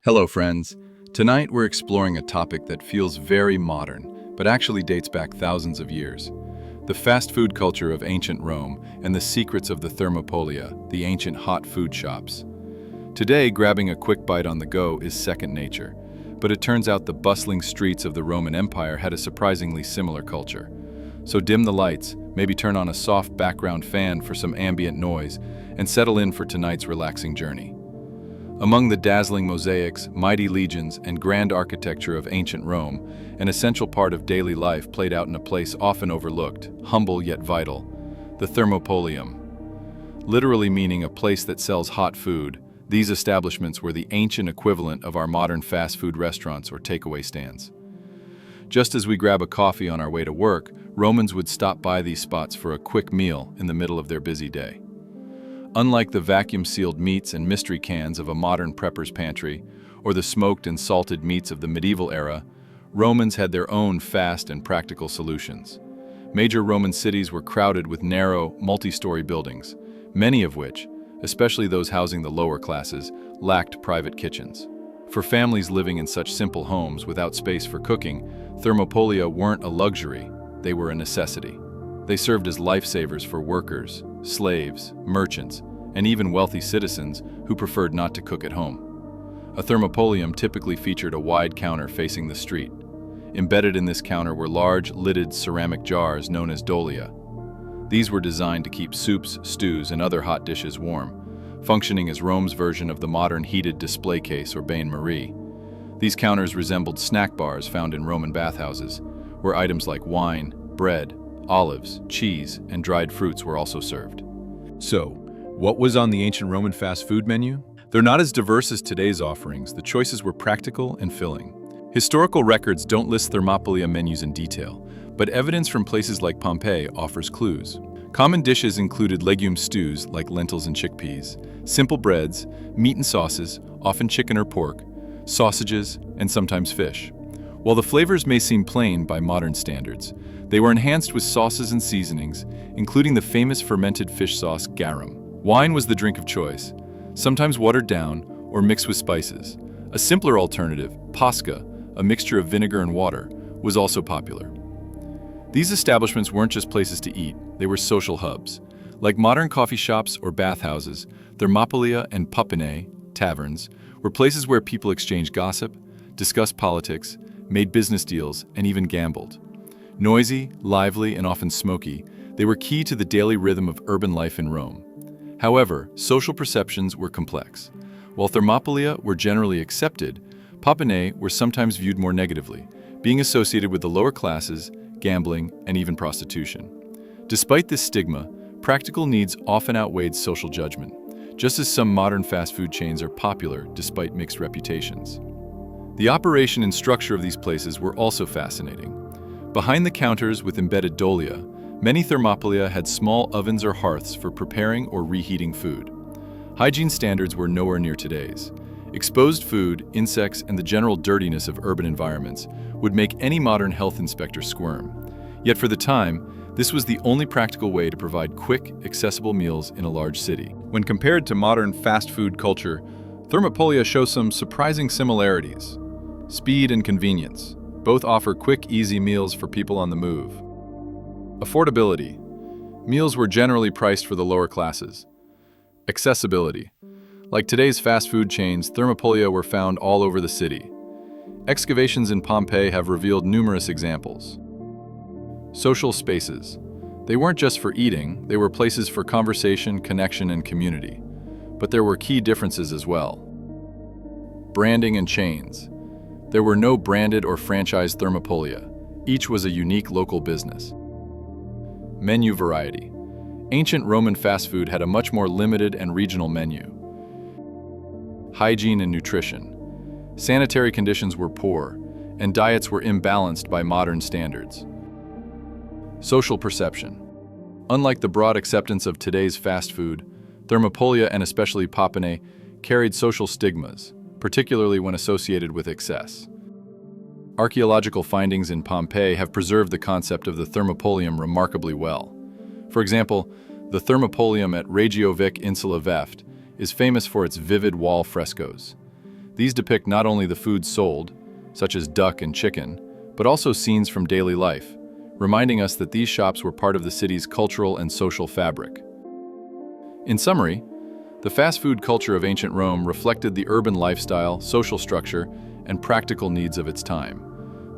Hello, friends. Tonight we're exploring a topic that feels very modern, but actually dates back thousands of years. The fast food culture of ancient Rome and the secrets of the Thermopolia, the ancient hot food shops. Today, grabbing a quick bite on the go is second nature, but it turns out the bustling streets of the Roman Empire had a surprisingly similar culture. So dim the lights, maybe turn on a soft background fan for some ambient noise, and settle in for tonight's relaxing journey. Among the dazzling mosaics, mighty legions, and grand architecture of ancient Rome, an essential part of daily life played out in a place often overlooked, humble yet vital, the Thermopolium. Literally meaning a place that sells hot food, these establishments were the ancient equivalent of our modern fast food restaurants or takeaway stands. Just as we grab a coffee on our way to work, Romans would stop by these spots for a quick meal in the middle of their busy day. Unlike the vacuum-sealed meats and mystery cans of a modern prepper's pantry, or the smoked and salted meats of the medieval era, Romans had their own fast and practical solutions. Major Roman cities were crowded with narrow, multi-story buildings, many of which, especially those housing the lower classes, lacked private kitchens. For families living in such simple homes without space for cooking, Thermopolia weren't a luxury, they were a necessity. They served as lifesavers for workers, slaves, merchants, and even wealthy citizens who preferred not to cook at home. A thermopolium typically featured a wide counter facing the street. Embedded in this counter were large, lidded ceramic jars known as dolia. These were designed to keep soups, stews, and other hot dishes warm, functioning as Rome's version of the modern heated display case or bain-marie. These counters resembled snack bars found in Roman bathhouses, where items like wine, bread, olives, cheese, and dried fruits were also served. So, what was on the ancient Roman fast food menu? They're not as diverse as today's offerings. The choices were practical and filling. Historical records don't list Thermopolia menus in detail, but evidence from places like Pompeii offers clues. Common dishes included legume stews like lentils and chickpeas, simple breads, meat and sauces, often chicken or pork, sausages, and sometimes fish. While the flavors may seem plain by modern standards, they were enhanced with sauces and seasonings, including the famous fermented fish sauce garum. Wine was the drink of choice, sometimes watered down or mixed with spices. A simpler alternative, pasca, a mixture of vinegar and water, was also popular. These establishments weren't just places to eat, they were social hubs. Like modern coffee shops or bathhouses, Thermopolia and Thermopylae, taverns, were places where people exchanged gossip, discussed politics, made business deals, and even gambled. Noisy, lively, and often smoky, they were key to the daily rhythm of urban life in Rome. However, social perceptions were complex. While Thermopolia were generally accepted, Thermopylae were sometimes viewed more negatively, being associated with the lower classes, gambling, and even prostitution. Despite this stigma, practical needs often outweighed social judgment, just as some modern fast food chains are popular despite mixed reputations. The operation and structure of these places were also fascinating. Behind the counters with embedded dolia, many Thermopolia had small ovens or hearths for preparing or reheating food. Hygiene standards were nowhere near today's. Exposed food, insects, and the general dirtiness of urban environments would make any modern health inspector squirm. Yet for the time, this was the only practical way to provide quick, accessible meals in a large city. When compared to modern fast food culture, Thermopolia shows some surprising similarities. Speed and convenience. Both offer quick, easy meals for people on the move. Affordability. Meals were generally priced for the lower classes. Accessibility. Like today's fast food chains, Thermopolia were found all over the city. Excavations in Pompeii have revealed numerous examples. Social spaces. They weren't just for eating, they were places for conversation, connection, and community. But there were key differences as well. Branding and chains. There were no branded or franchised Thermopolia. Each was a unique local business. Menu variety. Ancient Roman fast food had a much more limited and regional menu. Hygiene and nutrition. Sanitary conditions were poor, and diets were imbalanced by modern standards. Social perception. Unlike the broad acceptance of today's fast food, Thermopolia and especially Thermopylae carried social stigmas, particularly when associated with excess. Archaeological findings in Pompeii have preserved the concept of the Thermopolium remarkably well. For example, the Thermopolium at Reggio Vic Insula Veft is famous for its vivid wall frescoes. These depict not only the foods sold, such as duck and chicken, but also scenes from daily life, reminding us that these shops were part of the city's cultural and social fabric. In summary, the fast food culture of ancient Rome reflected the urban lifestyle, social structure, and practical needs of its time.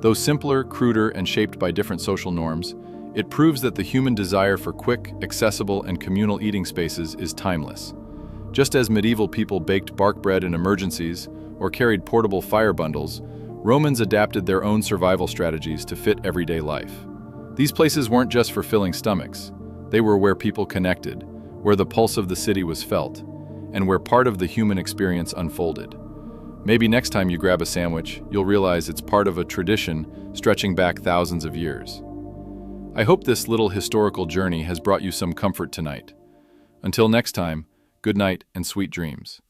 Though simpler, cruder, and shaped by different social norms, it proves that the human desire for quick, accessible, and communal eating spaces is timeless. Just as medieval people baked bark bread in emergencies or carried portable fire bundles, Romans adapted their own survival strategies to fit everyday life. These places weren't just for filling stomachs. They were where people connected, where the pulse of the city was felt, and where part of the human experience unfolded. Maybe next time you grab a sandwich, you'll realize it's part of a tradition stretching back thousands of years. I hope this little historical journey has brought you some comfort tonight. Until next time, good night and sweet dreams.